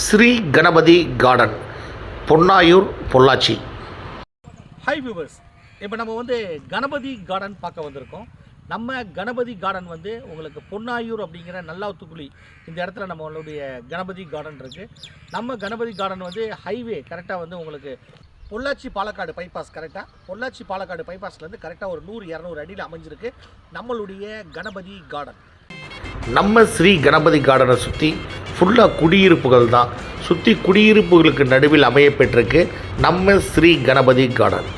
Sri Ganapathi garden, Ponnayur, Pollachi. Hi viewers, இப்போ நம்ம Ganapathi garden பார்க்க வந்திருக்கோம். நம்ம கணபதி கார்டன் உங்களுக்கு பொன்னாயூர் அப்படிங்கிற நல்லாத்துக்குழி இந்த இடத்துல நம்மளுடைய கணபதி கார்டன் இருக்குது. நம்ம கணபதி கார்டன் ஹைவே கரெக்டாக உங்களுக்கு பொள்ளாச்சி பாலக்காடு பைபாஸ், கரெக்டாக பொள்ளாச்சி பாலக்காடு பைபாஸ்லேருந்து கரெக்டாக ஒரு 100-200 அடியில் அமைஞ்சிருக்கு நம்மளுடைய கணபதி கார்டன். நம்ம ஸ்ரீ கணபதி கார்டனை சுற்றி ஃபுல்லாக குடியிருப்புகள் தான். சுற்றி குடியிருப்புகளுக்கு நடுவில் அமையப்பெற்றிருக்கு நம்ம ஸ்ரீ கணபதி கார்டன்.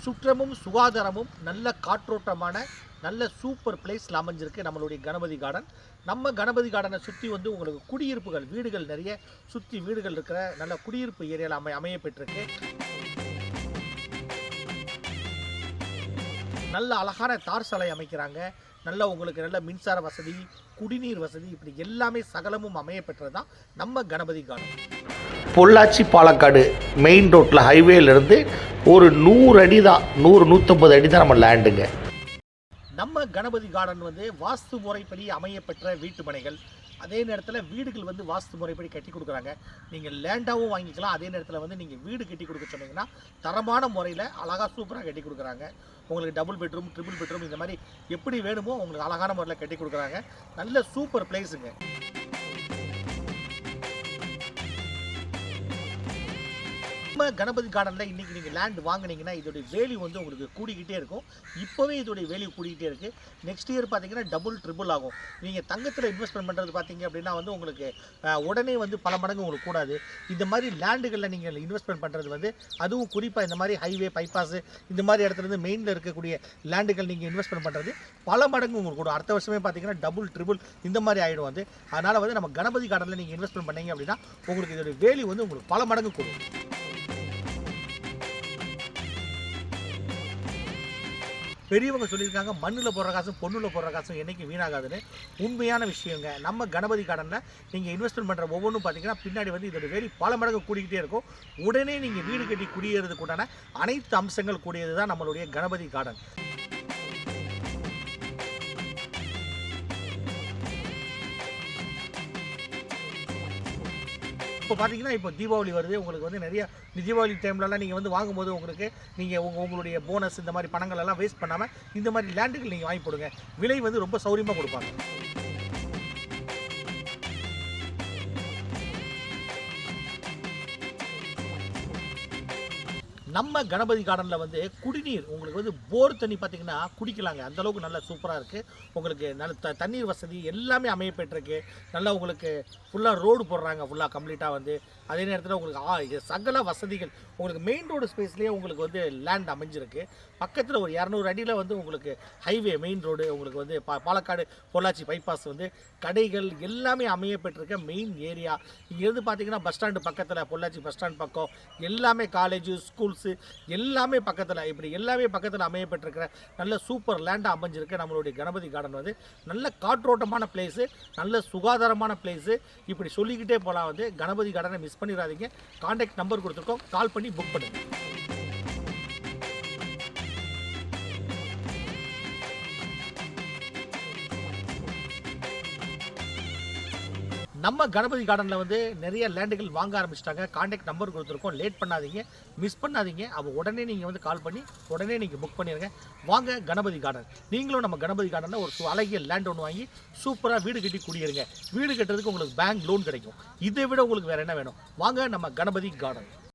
சுற்றமும் சுகாதாரமும் நல்ல காற்றோட்டமான நல்ல சூப்பர் பிளேஸில் அமைஞ்சிருக்கு நம்மளுடைய கணபதி கார்டன். நம்ம கணபதி கார்டனை சுற்றி உங்களுக்கு குடியிருப்புகள், வீடுகள் நிறைய சுற்றி வீடுகள் இருக்கிற நல்ல குடியிருப்பு ஏரியாவில் அமையப்பெற்றிருக்கு. நல்ல அழகான தார் சாலை அமைக்கிறாங்க. நல்ல உங்களுக்கு நல்ல மின்சார வசதி, குடிநீர் வசதி, இப்படி எல்லாமே சகலமும் அமையப்பெற்றது தான் நம்ம கணபதி கார்டன். பொள்ளாச்சி பாலக்காடு மெயின் ரோட்டில் ஹைவேலேருந்து ஒரு 100 அடி தான், 100-150 அடி தான் நம்ம லேண்டுங்க. நம்ம கணபதி கார்டன் வாஸ்து முறைப்படி அமையப்பெற்ற வீட்டு மனைகள், அதே நேரத்தில் வீடுகள் வாஸ்து முறைப்படி கட்டி கொடுக்குறாங்க. நீங்கள் லேண்டாகவும் வாங்கிக்கலாம். அதே நேரத்தில் நீங்கள் வீடு கட்டி கொடுக்க சொன்னீங்கன்னா தரமான முறையில் அழகாக சூப்பராக கட்டி கொடுக்குறாங்க. உங்களுக்கு டபுள் பெட்ரூம், ட்ரிபிள் பெட்ரூம் இந்த மாதிரி எப்படி வேணுமோ உங்களுக்கு அழகான முறையில் கட்டி கொடுக்குறாங்க. நல்ல சூப்பர் பிளேஸுங்க. நம்ம கணபதி கார்டனில் இன்றைக்கி நீங்கள் லேண்ட் வாங்கினீங்கன்னா இதோடைய வேல்யூ உங்களுக்கு கூடிக்கிட்டே இருக்கும். இப்போவே இதோடைய வேல்யூ கூடிக்கிட்டே இருக்குது. நெக்ஸ்ட் இயர் பார்த்தீங்கன்னா டபுள் ட்ரிபிள் ஆகும். நீங்கள் தங்கத்தில் இன்வெஸ்ட்மெண்ட் பண்ணுறது பார்த்தீங்க அப்படின்னா உங்களுக்கு உடனே பல மடங்கு உங்களுக்கு கூடாது. இந்த மாதிரி லேண்டுகளில் நீங்கள் இன்வெஸ்ட்மெண்ட் பண்ணுறது அதுவும் குறிப்பாக இந்த மாதிரி ஹைவே, பைபாஸு இந்த மாதிரி இடத்துலேருந்து மெயினில் இருக்கக்கூடிய லேண்டுகள் நீங்கள் இன்வெஸ்ட்மெண்ட் பண்ணுறது பல மடங்கு உங்களுக்கு கூடும். அடுத்த வருஷமே பார்த்தீங்கன்னா டபுள் ட்ரிபிள் இந்த மாதிரி ஆகிடும். அதனால் நம்ம கணபதி கார்டனில் நீங்கள் இன்வெஸ்ட்மெண்ட் பண்ணீங்க அப்படின்னா உங்களுக்கு இதோடைய வேல்யூ உங்களுக்கு பல மடங்கு கூடும். பெரியவங்க சொல்லியிருக்காங்க, மண்ணில் போடுற காசும் பொண்ணில் போடுற காசும் என்றைக்கும் வீணாகாதுன்னு. உண்மையான விஷயங்க. நம்ம கணபதி கார்டனில் நீங்கள் இன்வெஸ்ட்மெண்ட் பண்ணுற ஒவ்வொன்றும் பார்த்தீங்கன்னா பின்னாடி இதோட வேலி பல மடங்கு கூடிக்கிட்டே இருக்கும். உடனே நீங்கள் வீடு கட்டி குடியேறதுக்கு உண்டான அனைத்து அம்சங்கள் கூடியது தான் நம்மளுடைய கணபதி கார்டன். இப்போ பார்த்தீங்கன்னா இப்போ தீபாவளி வருது. உங்களுக்கு நிறைய தீபாவளி டைம்லலாம் நீங்கள் வாங்கும்போது உங்களுக்கு நீங்கள் உங்களுடைய போனஸ் இந்த மாதிரி பணங்கள் எல்லாம் வேஸ்ட் பண்ணாமல் இந்த மாதிரி லேண்டுகள் நீங்கள் வாங்கி போடுங்க. விலை ரொம்ப சௌரியமாக கொடுப்பாங்க. நம்ம கணபதி கார்டனில் குடிநீர் உங்களுக்கு போர் தண்ணி பார்த்தீங்கன்னா குடிக்கலாங்க. அந்தளவுக்கு நல்லா சூப்பராக இருக்குது. உங்களுக்கு நல்ல தண்ணீர் வசதி எல்லாமே அமையப்பெற்றிருக்கு. நல்லா உங்களுக்கு ஃபுல்லாக ரோடு போடுறாங்க, ஃபுல்லாக கம்ப்ளீட்டாக அதே நேரத்தில் உங்களுக்கு சகல வசதிகள் உங்களுக்கு மெயின் ரோடு ஸ்பேஸ்லேயே உங்களுக்கு லேண்ட் அமைஞ்சிருக்கு. பக்கத்தில் ஒரு 200 அடியில் உங்களுக்கு ஹைவே மெயின் ரோடு உங்களுக்கு பாலக்காடு பொள்ளாச்சி பைபாஸ் கடைகள் எல்லாமே அமையப்பெற்றிருக்க மெயின் ஏரியா. இங்கேருந்து பார்த்தீங்கன்னா பஸ் ஸ்டாண்டு பக்கத்தில், பொள்ளாச்சி பஸ் ஸ்டாண்ட் பக்கம் எல்லாமே காலேஜு, ஸ்கூல்ஸு எல்லாமே பக்கத்தில், இப்படி எல்லாமே பக்கத்தில் அமையப்பட்டிருக்கிற நல்ல சூப்பர் லேண்டாக அமைஞ்சிருக்கு நம்மளுடைய கணபதி கார்டன். நல்ல காற்றோட்டமான பிளேஸு, நல்ல சுகாதாரமான பிளேஸு, இப்படி சொல்லிக்கிட்டே போகலாம். கணபதி கார்டனை மிஸ் பண்ணிடாதீங்க. கான்டாக்ட் நம்பர் கொடுத்துருக்கோம், கால் பண்ணி புக் பண்ணுங்கள். நம்ம கணபதி கார்டனில் நிறைய லேண்டுகள் வாங்க ஆரம்பிச்சிட்டாங்க. கான்டாக்ட் நம்பர் கொடுத்துருக்கோம், லேட் பண்ணாதீங்க, மிஸ் பண்ணாதீங்க. அப்போ உடனே நீங்கள் கால் பண்ணி உடனே நீங்கள் புக் பண்ணிடுங்க. வாங்க கணபதி கார்டன். நீங்களும் நம்ம கணபதி கார்டனில் ஒரு அழகிய லேண்ட் ஒன்று வாங்கி சூப்பராக வீடு கட்டி குடியிருங்க. வீடு கட்டுறதுக்கு உங்களுக்கு பேங்க் லோன் கிடைக்கும். இதை விட உங்களுக்கு வேறு என்ன வேணும்? வாங்க நம்ம கணபதி கார்டன்.